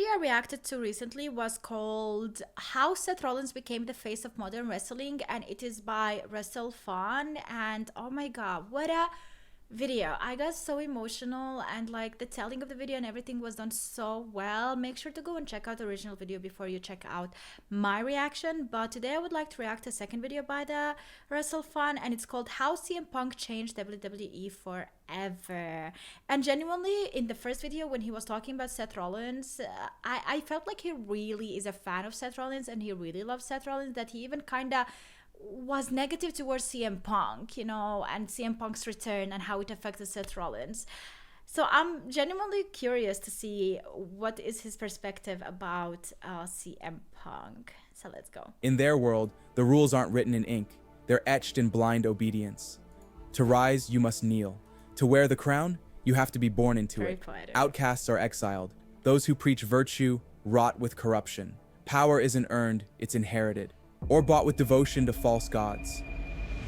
video I reacted to recently was called How Seth Rollins Became the Face of Modern Wrestling, and it is by WrestleFun. And oh my god, what a video. I got so emotional, and like the telling of the video and everything was done so well. Make sure to go and check out the original video before you check out my reaction. But today I would like to react to a second video by the WrestleFun, and it's called How CM Punk Changed WWE Forever. And genuinely, in the first video when he was talking about Seth Rollins, I felt like he really is a fan of Seth Rollins and he really loves Seth Rollins, that he even kind of was negative towards CM Punk, you know, and CM Punk's return and how it affected Seth Rollins. So I'm genuinely curious to see what is his perspective about CM Punk. So let's go. In their world, the rules aren't written in ink. They're etched in blind obedience. To rise, you must kneel. To wear the crown, you have to be born into Very it. poetic. Outcasts are exiled. Those who preach virtue rot with corruption. Power isn't earned, it's inherited, or bought with devotion to false gods.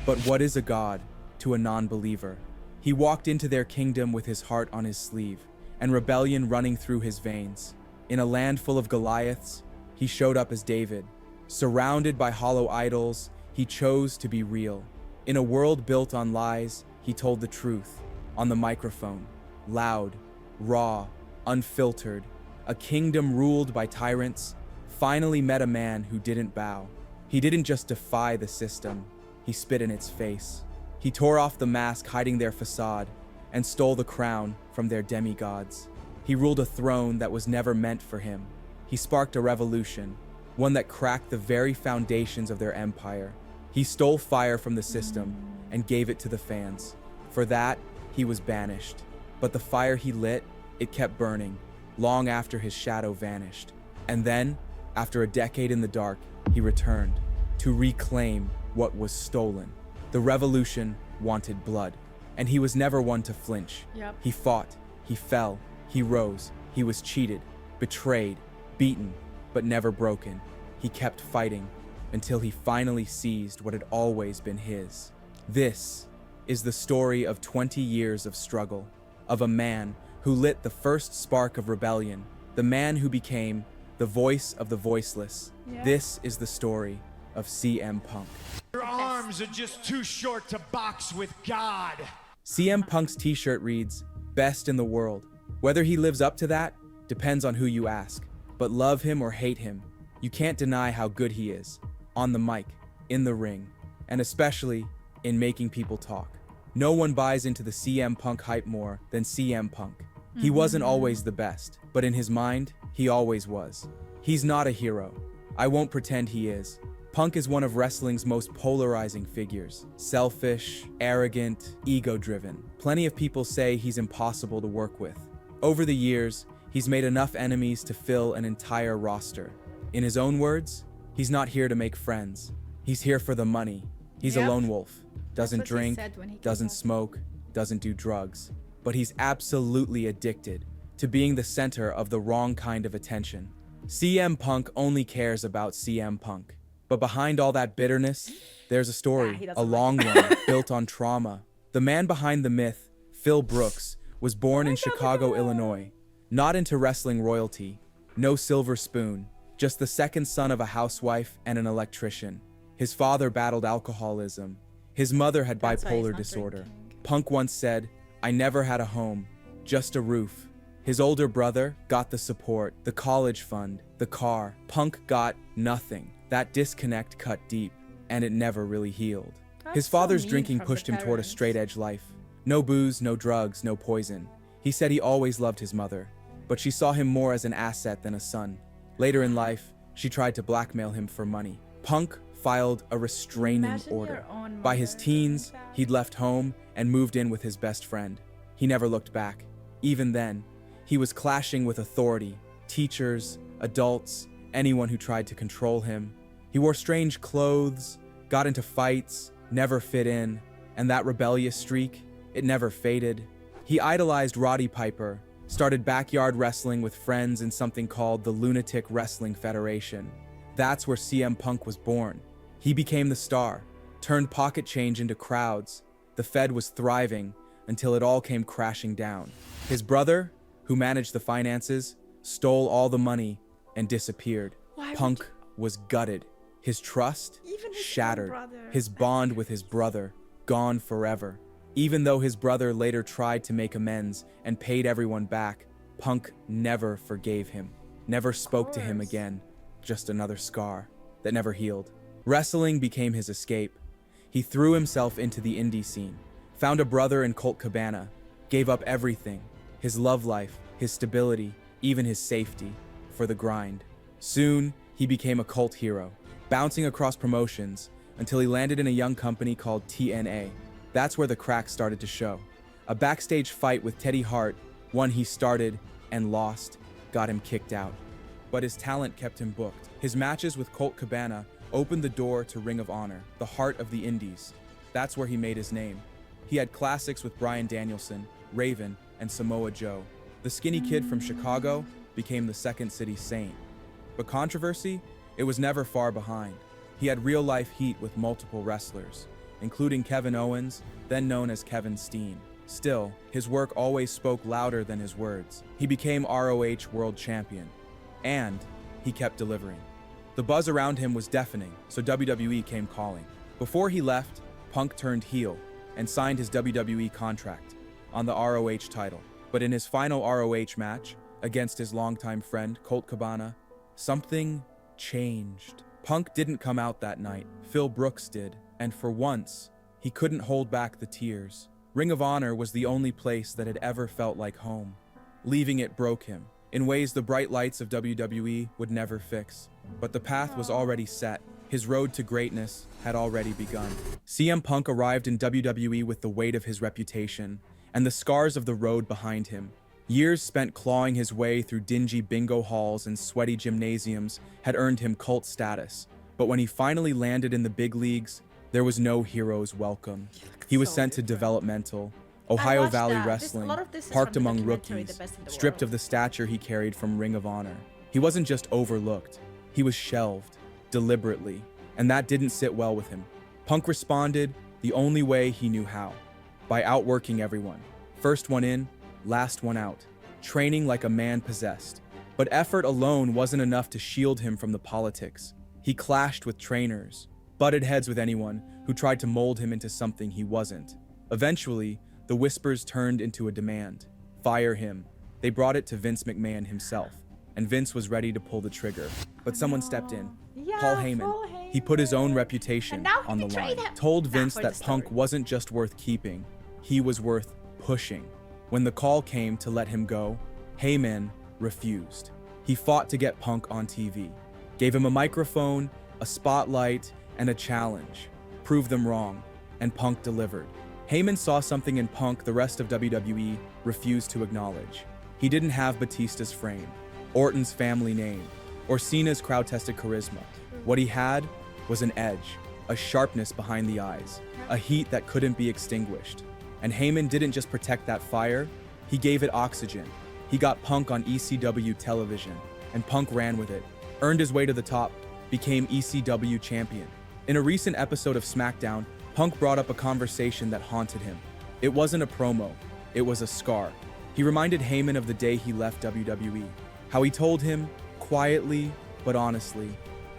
But what is a god to a non-believer? He walked into their kingdom with his heart on his sleeve and rebellion running through his veins. In a land full of Goliaths, he showed up as David. Surrounded by hollow idols, he chose to be real. In a world built on lies, he told the truth on the microphone, loud, raw, unfiltered. A kingdom ruled by tyrants finally met a man who didn't bow. He didn't just defy the system, he spit in its face. He tore off the mask hiding their facade and stole the crown from their demigods. He ruled a throne that was never meant for him. He sparked a revolution, one that cracked the very foundations of their empire. He stole fire from the system and gave it to the fans. For that, he was banished. But the fire he lit, it kept burning, long after his shadow vanished. And then, after a decade in the dark, he returned to reclaim what was stolen. The revolution wanted blood, and he was never one to flinch. Yep. He fought, he fell, he rose, he was cheated, betrayed, beaten, but never broken. He kept fighting until he finally seized what had always been his. This is the story of 20 years of struggle, of a man who lit the first spark of rebellion, the man who became the voice of the voiceless. Yeah. This is the story of CM Punk. Your arms are just too short to box with God. CM Punk's t-shirt reads, "Best in the world." Whether he lives up to that depends on who you ask. But love him or hate him, you can't deny how good he is. On the mic, in the ring, and especially in making people talk. No one buys into the CM Punk hype more than CM Punk. He wasn't always the best, but in his mind, he always was. He's not a hero. I won't pretend he is. Punk is one of wrestling's most polarizing figures. Selfish, arrogant, ego-driven. Plenty of people say he's impossible to work with. Over the years, he's made enough enemies to fill an entire roster. In his own words, he's not here to make friends. He's here for the money. He's Yep. a lone wolf. Doesn't what he drink, said when he came doesn't back. smoke, doesn't do drugs. But he's absolutely addicted to being the center of the wrong kind of attention. CM Punk only cares about CM Punk. But behind all that bitterness, there's a Nah, he story, doesn't a long one, built on trauma. The man behind the myth, Phil Brooks, was born in Chicago, Illinois. Not into wrestling royalty, no silver spoon, just the second son of a housewife and an electrician. His father battled alcoholism. His mother had That's why he's bipolar not disorder. drinking. Punk once said, "I never had a home, just a roof." His older brother got the support, the college fund, the car. Punk got nothing. That disconnect cut deep, and it never really healed. That's His so father's mean drinking from the pushed him toward a parents. straight edge life. No booze, no drugs, no poison. He said he always loved his mother, but she saw him more as an asset than a son. Later in life, she tried to blackmail him for money. Punk filed a restraining Imagine order. your own By his mother teens, doing that. he'd left home and moved in with his best friend. He never looked back. Even then, he was clashing with authority, teachers, adults, anyone who tried to control him. He wore strange clothes, got into fights, never fit in, and that rebellious streak, it never faded. He idolized Roddy Piper, started backyard wrestling with friends in something called the Lunatic Wrestling Federation. That's where CM Punk was born. He became the star, turned pocket change into crowds. The Fed was thriving until it all came crashing down. His brother, who managed the finances, stole all the money, and disappeared. Why would Punk was gutted. His trust Even his own shattered. brother. His bond with his brother gone forever. Even though his brother later tried to make amends and paid everyone back, Punk never forgave him, never spoke to him course. again. Just another scar that never healed. Wrestling became his escape. He threw himself into the indie scene, found a brother in Colt Cabana, gave up everything, his love life, his stability, even his safety, for the grind. Soon, he became a cult hero, bouncing across promotions until he landed in a young company called TNA. That's where the cracks started to show. A backstage fight with Teddy Hart, one he started and lost, got him kicked out. But his talent kept him booked. His matches with Colt Cabana opened the door to Ring of Honor, the heart of the Indies. That's where he made his name. He had classics with Bryan Danielson, Raven, and Samoa Joe. The skinny kid from Chicago became the Second City Saint. But controversy? It was never far behind. He had real-life heat with multiple wrestlers, including Kevin Owens, then known as Kevin Steen. Still, his work always spoke louder than his words. He became ROH World Champion, and he kept delivering. The buzz around him was deafening, so WWE came calling. Before he left, Punk turned heel and signed his WWE contract on the ROH title. But in his final ROH match against his longtime friend Colt Cabana, something changed. Punk didn't come out that night. Phil Brooks did, and for once, he couldn't hold back the tears. Ring of Honor was the only place that had ever felt like home. Leaving it broke him, in ways the bright lights of WWE would never fix. But the path was already set. His road to greatness had already begun. CM Punk arrived in WWE with the weight of his reputation and the scars of the road behind him. Years spent clawing his way through dingy bingo halls and sweaty gymnasiums had earned him cult status. But when he finally landed in the big leagues, there was no hero's welcome. He was so sent to different. developmental, Ohio watched Valley that. Wrestling, A lot of this is parked from the among documentary, rookies, The Best in the stripped World. of the stature he carried from Ring of Honor. He wasn't just overlooked, he was shelved, deliberately, and that didn't sit well with him. Punk responded the only way he knew how, by outworking everyone. First one in, last one out, training like a man possessed. But effort alone wasn't enough to shield him from the politics. He clashed with trainers, butted heads with anyone who tried to mold him into something he wasn't. Eventually, the whispers turned into a demand. Fire him. They brought it to Vince McMahon himself, and Vince was ready to pull the trigger. But someone stepped in. Yeah, Paul Heyman. He put his own reputation And now he on the betrayed line. him. Told Now Vince for that the Punk story. wasn't just worth keeping, he was worth pushing. When the call came to let him go, Heyman refused. He fought to get Punk on TV, gave him a microphone, a spotlight, and a challenge. Proved them wrong, and Punk delivered. Heyman saw something in Punk the rest of WWE refused to acknowledge. He didn't have Batista's frame, Orton's family name, or Cena's crowd-tested charisma. What he had was an edge, a sharpness behind the eyes, a heat that couldn't be extinguished. And Heyman didn't just protect that fire, he gave it oxygen. He got Punk on ECW television, and Punk ran with it, earned his way to the top, became ECW champion. In a recent episode of SmackDown, Punk brought up a conversation that haunted him. It wasn't a promo, it was a scar. He reminded Heyman of the day he left WWE, how he told him, quietly but honestly,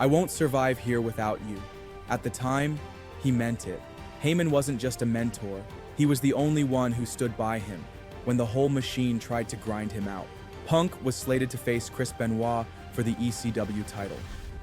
"I won't survive here without you." At the time, he meant it. Heyman wasn't just a mentor, he was the only one who stood by him when the whole machine tried to grind him out. Punk was slated to face Chris Benoit for the ECW title,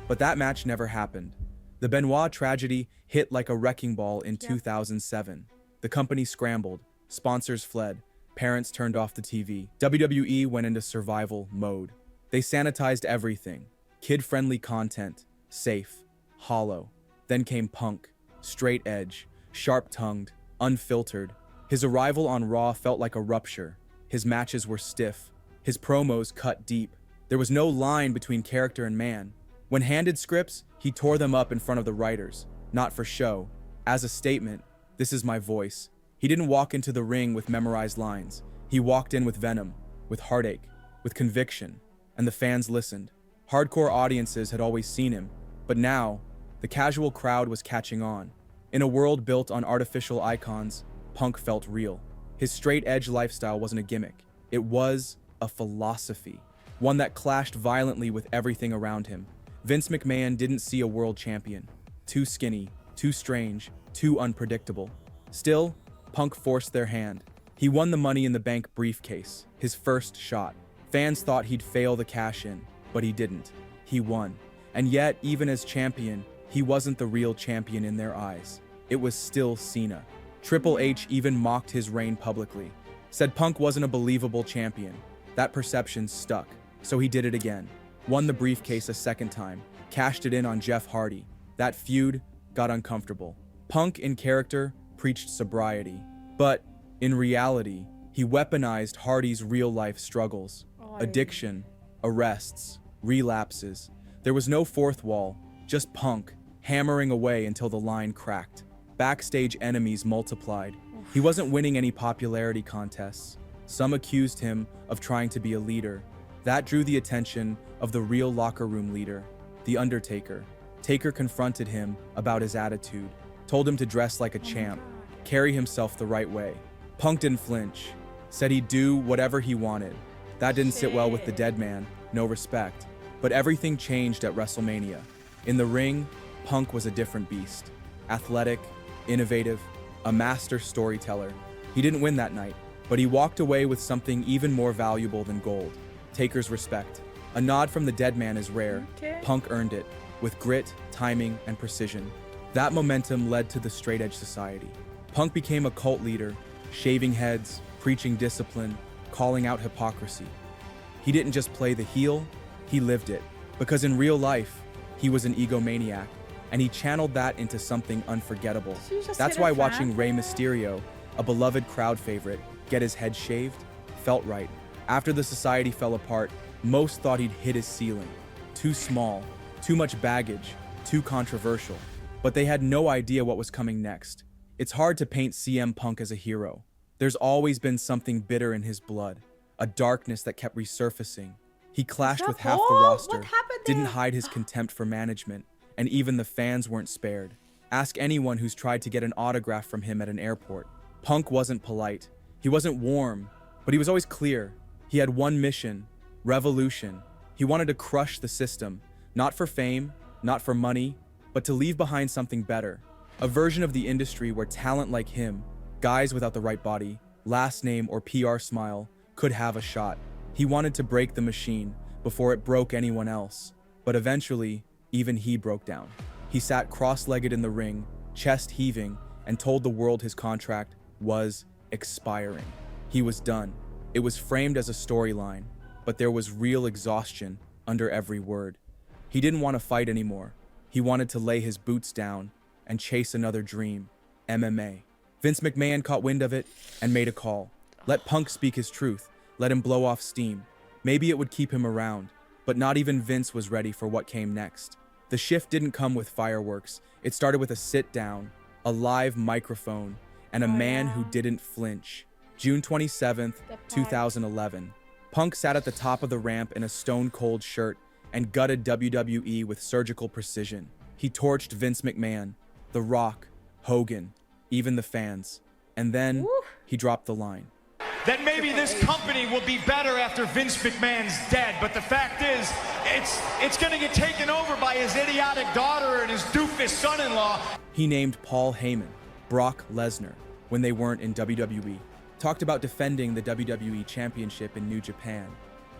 but that match never happened. The Benoit tragedy hit like a wrecking ball in 2007. The company scrambled, sponsors fled, parents turned off the TV. WWE went into survival mode. They sanitized everything. Kid-friendly content, safe, hollow. Then came Punk, straight edge, sharp-tongued, unfiltered. His arrival on Raw felt like a rupture. His matches were stiff. His promos cut deep. There was no line between character and man. When handed scripts, he tore them up in front of the writers, not for show. As a statement, this is my voice. He didn't walk into the ring with memorized lines. He walked in with venom, with heartache, with conviction, and the fans listened. Hardcore audiences had always seen him, but now, the casual crowd was catching on. In a world built on artificial icons, Punk felt real. His straight edge lifestyle wasn't a gimmick. It was a philosophy. one that clashed violently with everything around him. Vince McMahon didn't see a world champion. Too skinny, too strange, too unpredictable. Still, Punk forced their hand. He won the Money in the Bank briefcase, his first shot. Fans thought he'd fail the cash-in, but he didn't. He won. And yet, even as champion, he wasn't the real champion in their eyes. It was still Cena. Triple H even mocked his reign publicly. Said Punk wasn't a believable champion. That perception stuck, so he did it again. Won the briefcase a second time, cashed it in on Jeff Hardy. That feud got uncomfortable. Punk, in character, preached sobriety. But, in reality, he weaponized Hardy's real-life struggles. Addiction, arrests, relapses. There was no fourth wall, just Punk, hammering away until the line cracked. Backstage enemies multiplied. He wasn't winning any popularity contests. Some accused him of trying to be a leader. That drew the attention of the real locker room leader, The Undertaker. Taker confronted him about his attitude, told him to dress like a champ, carry himself the right way. Punk didn't flinch, said he'd do whatever he wanted. That didn't sit well with the dead man, no respect. But everything changed at WrestleMania. In the ring, Punk was a different beast. Athletic, innovative, a master storyteller. He didn't win that night, but he walked away with something even more valuable than gold. Taker's respect. A nod from the dead man is rare. Punk earned it, with grit, timing, and precision. That momentum led to the Straight Edge Society. Punk became a cult leader, shaving heads, preaching discipline, calling out hypocrisy. He didn't just play the heel, he lived it. Because in real life, he was an egomaniac, and he channeled that into something unforgettable. That's why watching Rey Mysterio, a beloved crowd favorite, get his head shaved, felt right. After the society fell apart, most thought he'd hit his ceiling. Too small, too much baggage, too controversial. But they had no idea what was coming next. It's hard to paint CM Punk as a hero. There's always been something bitter in his blood, a darkness that kept resurfacing. He clashed with half the roster, didn't hide his contempt for management, and even the fans weren't spared. Ask anyone who's tried to get an autograph from him at an airport. Punk wasn't polite. He wasn't warm, but he was always clear. He had one mission, revolution. He wanted to crush the system, not for fame, not for money, but to leave behind something better. A version of the industry where talent like him, guys without the right body, last name, or PR smile, could have a shot. He wanted to break the machine before it broke anyone else. But eventually, even he broke down. He sat cross-legged in the ring, chest heaving, and told the world his contract was expiring. He was done. It was framed as a storyline, but there was real exhaustion under every word. He didn't want to fight anymore. He wanted to lay his boots down and chase another dream, MMA. Vince McMahon caught wind of it and made a call. Let Punk speak his truth. Let him blow off steam. Maybe it would keep him around, but not even Vince was ready for what came next. The shift didn't come with fireworks. It started with a sit-down, a live microphone, and a man who didn't flinch. June 27th, 2011. Punk sat at the top of the ramp in a stone-cold shirt and gutted WWE with surgical precision. He torched Vince McMahon, The Rock, Hogan, even the fans. And then he dropped the line. That maybe this company will be better after Vince McMahon's dead, but the fact is, it's gonna get taken over by his idiotic daughter and his doofus son-in-law. He named Paul Heyman, Brock Lesnar, when they weren't in WWE. Talked about defending the WWE Championship in New Japan.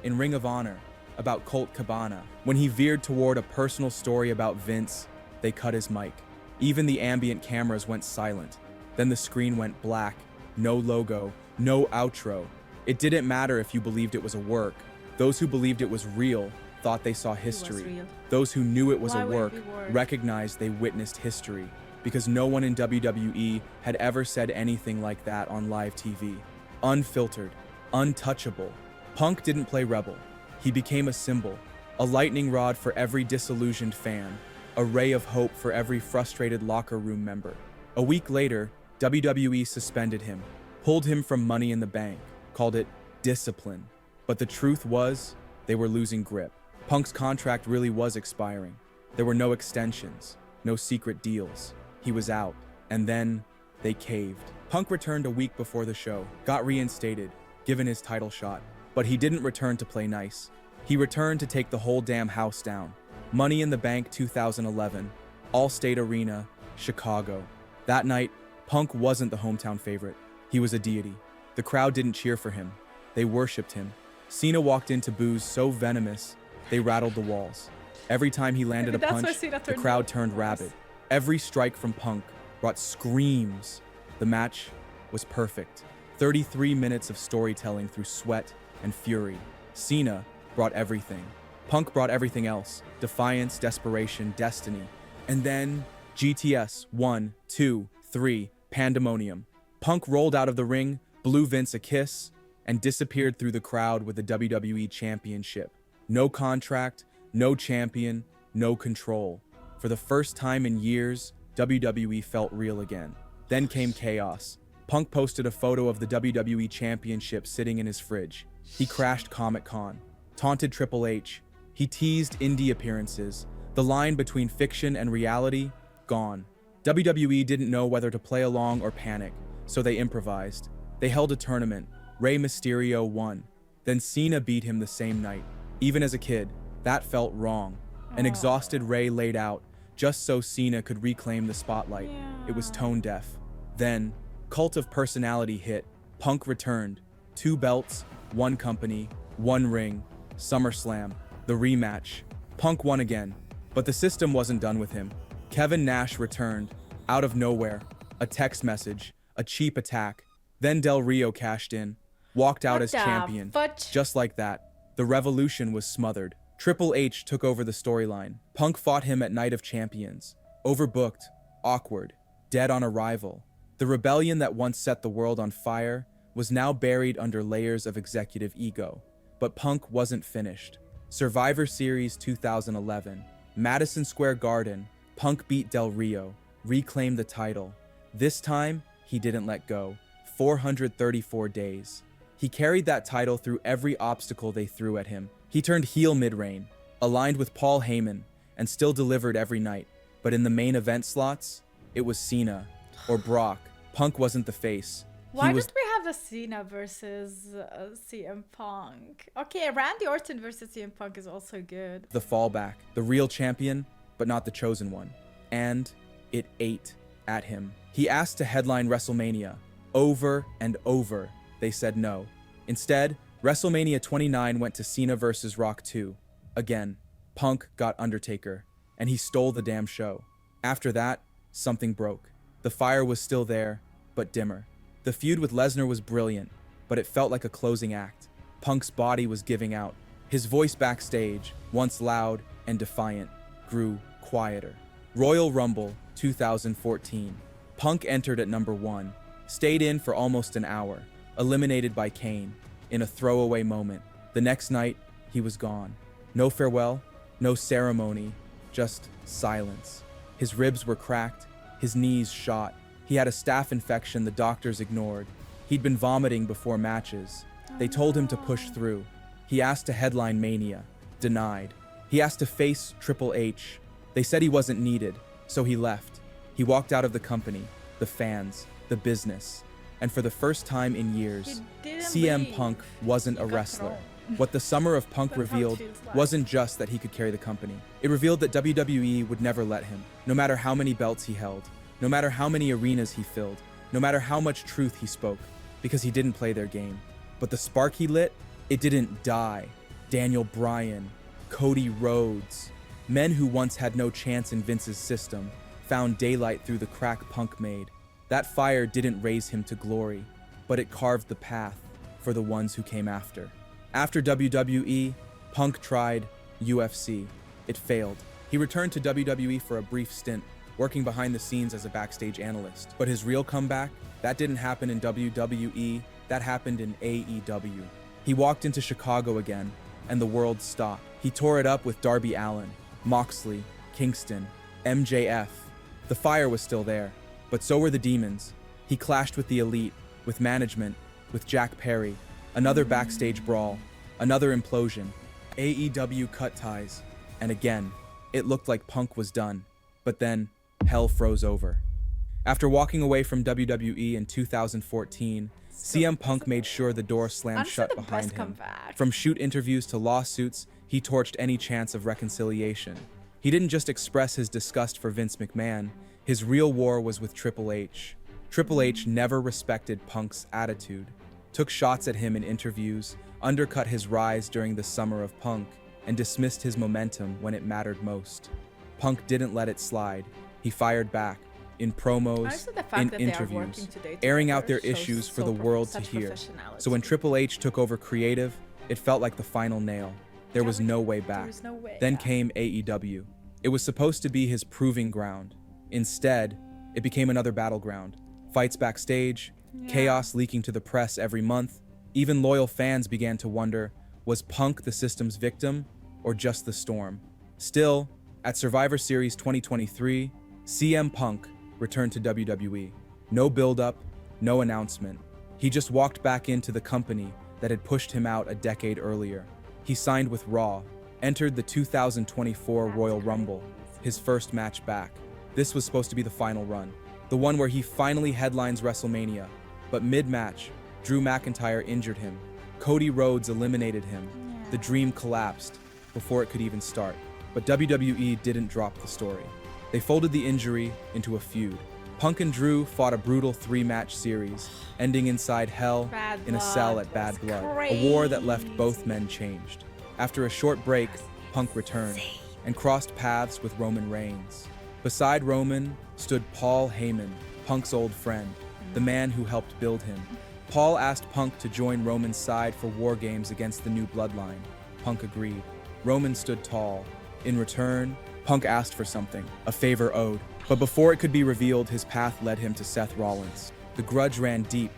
In Ring of Honor, about Colt Cabana. When he veered toward a personal story about Vince, they cut his mic. Even the ambient cameras went silent. Then the screen went black, no logo, no outro. It didn't matter if you believed it was a work. Those who believed it was real thought they saw history. Those who knew it was a work recognized they witnessed history, because no one in WWE had ever said anything like that on live TV. Unfiltered, untouchable. Punk didn't play rebel. He became a symbol, a lightning rod for every disillusioned fan, a ray of hope for every frustrated locker room member. A week later, WWE suspended him, pulled him from Money in the Bank, called it discipline. But the truth was, they were losing grip. Punk's contract really was expiring. There were no extensions, no secret deals. He was out, and then they caved. Punk returned a week before the show, got reinstated, given his title shot. But he didn't return to play nice. He returned to take the whole damn house down. Money in the Bank 2011, Allstate Arena, Chicago. That night, Punk wasn't the hometown favorite. He was a deity. The crowd didn't cheer for him. They worshipped him. Cena walked into boos so venomous, they rattled the walls. Every time he landed a punch, the crowd turned rabid. Every strike from Punk brought screams. The match was perfect. 33 minutes of storytelling through sweat and fury. Cena brought everything. Punk brought everything else. Defiance, desperation, destiny. And then GTS 1, 2, 3, pandemonium. Punk rolled out of the ring, blew Vince a kiss, and disappeared through the crowd with the WWE Championship. No contract, no champion, no control. For the first time in years, WWE felt real again. Then came chaos. Punk posted a photo of the WWE Championship sitting in his fridge. He crashed Comic-Con, taunted Triple H. He teased indie appearances. The line between fiction and reality, gone. WWE didn't know whether to play along or panic, so they improvised. They held a tournament. Rey Mysterio won. Then Cena beat him the same night. Even as a kid, that felt wrong. An exhausted Rey laid out, just so Cena could reclaim the spotlight. It was tone deaf. Then, Cult of Personality hit. Punk returned. 2 belts, 1 company, 1 ring. SummerSlam. The rematch. Punk won again. But the system wasn't done with him. Kevin Nash returned. Out of nowhere. A text message. A cheap attack. Then Del Rio cashed in. Walked out as champion. Just like that. The revolution was smothered. Triple H took over the storyline. Punk fought him at Night of Champions. Overbooked. Awkward. Dead on arrival. The rebellion that once set the world on fire was now buried under layers of executive ego. But Punk wasn't finished. Survivor Series 2011. Madison Square Garden. Punk beat Del Rio. Reclaimed the title. This time, he didn't let go. 434 days. He carried that title through every obstacle they threw at him. He turned heel mid-reign, aligned with Paul Heyman, and still delivered every night. But in the main event slots, it was Cena or Brock. Punk wasn't the face. Why don't we have a Cena versus CM Punk? Okay, Randy Orton versus CM Punk is also good. The fallback, the real champion, but not the chosen one. And it ate at him. He asked to headline WrestleMania. Over and over, they said no. Instead, WrestleMania 29 went to Cena versus Rock 2. Again, Punk got Undertaker, and he stole the damn show. After that, something broke. The fire was still there, but dimmer. The feud with Lesnar was brilliant, but it felt like a closing act. Punk's body was giving out. His voice backstage, once loud and defiant, grew quieter. Royal Rumble 2014. Punk entered at number 1, stayed in for almost an hour, eliminated by Kane in a throwaway moment. The next night, he was gone. No farewell, no ceremony, just silence. His ribs were cracked, his knees shot. He had a staph infection the doctors ignored. He'd been vomiting before matches. They told him to push through. He asked to headline Mania. Denied. He asked to face Triple H. They said he wasn't needed, so he left. He walked out of the company, the fans, the business. And for the first time in years, CM Punk wasn't a wrestler. What the summer of Punk revealed wasn't just that he could carry the company. It revealed that WWE would never let him, no matter how many belts he held, no matter how many arenas he filled, no matter how much truth he spoke, because he didn't play their game. But the spark he lit, it didn't die. Daniel Bryan, Cody Rhodes, men who once had no chance in Vince's system, found daylight through the crack Punk made. That fire didn't raise him to glory, but it carved the path for the ones who came after. After WWE, Punk tried UFC. It failed. He returned to WWE for a brief stint, working behind the scenes as a backstage analyst. But his real comeback, that didn't happen in WWE, that happened in AEW. He walked into Chicago again, and the world stopped. He tore it up with Darby Allin, Moxley, Kingston, MJF. The fire was still there, but so were the demons. He clashed with the elite, with management, with Jack Perry. Another backstage brawl, another implosion. AEW cut ties, and again, it looked like Punk was done. But then, hell froze over. After walking away from WWE in 2014, CM Punk made sure the door slammed Honestly, shut the behind best him. comeback. From shoot interviews to lawsuits, he torched any chance of reconciliation. He didn't just express his disgust for Vince McMahon, his real war was with Triple H. Triple H never respected Punk's attitude, took shots at him in interviews, undercut his rise during the summer of Punk, and dismissed his momentum when it mattered most. Punk didn't let it slide. He fired back, in promos, Honestly, the fact in that they are interviews, working today airing out together their shows issues for so the world to such hear. professionality. So when Triple H took over creative, it felt like the final nail. There was no way back. was no way Then back. came AEW. It was supposed to be his proving ground. Instead, it became another battleground. Fights backstage, chaos leaking to the press every month. Even loyal fans began to wonder, was Punk the system's victim or just the storm? Still, at Survivor Series 2023, CM Punk returned to WWE. No build-up, no announcement. He just walked back into the company that had pushed him out a decade earlier. He signed with Raw, entered the 2024 Royal Rumble, his first match back. This was supposed to be the final run, the one where he finally headlines WrestleMania. But mid-match, Drew McIntyre injured him. Cody Rhodes eliminated him. The dream collapsed before it could even start. But WWE didn't drop the story. They folded the injury into a feud. Punk and Drew fought a brutal 3-match series, ending inside Hell Bad in a cell Blood at Bad was Blood, a war that left crazy. both men changed. After a short break, Punk returned and crossed paths with Roman Reigns. Beside Roman stood Paul Heyman, Punk's old friend, the man who helped build him. Paul asked Punk to join Roman's side for War Games against the new bloodline. Punk agreed. Roman stood tall. In return, Punk asked for something, a favor owed. But before it could be revealed, his path led him to Seth Rollins. The grudge ran deep,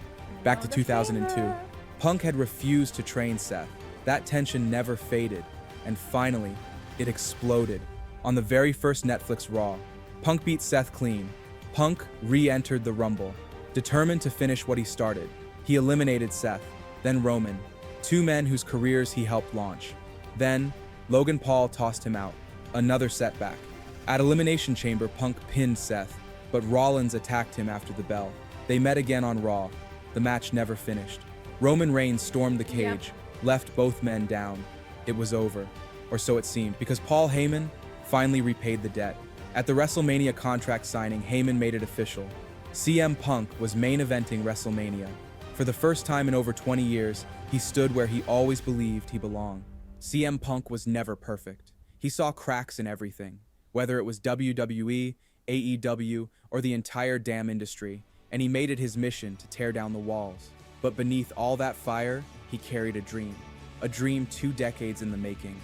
back to 2002. Punk had refused to train Seth. That tension never faded, and finally, it exploded. On the very first Netflix Raw, Punk beat Seth clean. Punk re-entered the Rumble, determined to finish what he started. He eliminated Seth, then Roman, two men whose careers he helped launch. Then, Logan Paul tossed him out, another setback. At Elimination Chamber, Punk pinned Seth, but Rollins attacked him after the bell. They met again on Raw. The match never finished. Roman Reigns stormed the cage, left both men down. It was over, or so it seemed, because Paul Heyman finally repaid the debt. At the WrestleMania contract signing, Heyman made it official. CM Punk was main eventing WrestleMania. For the first time in over 20 years, he stood where he always believed he belonged. CM Punk was never perfect. He saw cracks in everything, whether it was WWE, AEW, or the entire damn industry, and he made it his mission to tear down the walls. But beneath all that fire, he carried a dream 2 decades in the making.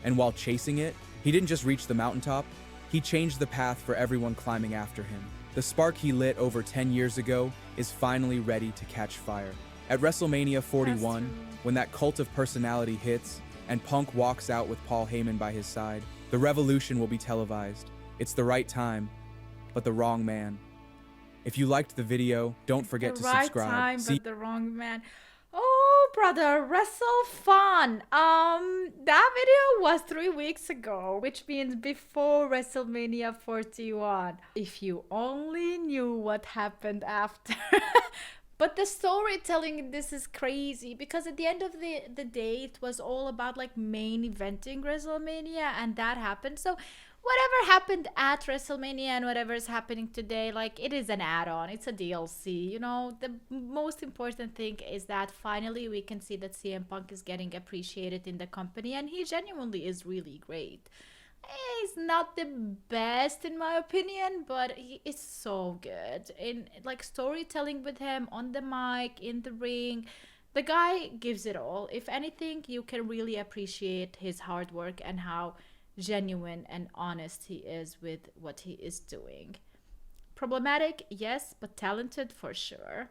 And while chasing it, he didn't just reach the mountaintop, he changed the path for everyone climbing after him. The spark he lit over 10 years ago is finally ready to catch fire. At WrestleMania 41, when that cult of personality hits and Punk walks out with Paul Heyman by his side, the revolution will be televised. It's the right time, but the wrong man. If you liked the video, don't forget to subscribe. The right time, but the wrong man. Oh, brother, Wrestle Fun. That video was 3 weeks ago, which means before WrestleMania 41. If you only knew what happened after. But the storytelling in this is crazy, because at the end of the day, it was all about like main eventing WrestleMania, and that happened. So whatever happened at WrestleMania and whatever is happening today, like, it is an add-on. It's a DLC. You know, the most important thing is that finally we can see that CM Punk is getting appreciated in the company, and he genuinely is really great. He's not the best in my opinion, but he is so good in like storytelling with him on the mic, in the ring. The guy gives it all. If anything, you can really appreciate his hard work and how genuine and honest he is with what he is doing. Problematic, yes, but talented for sure.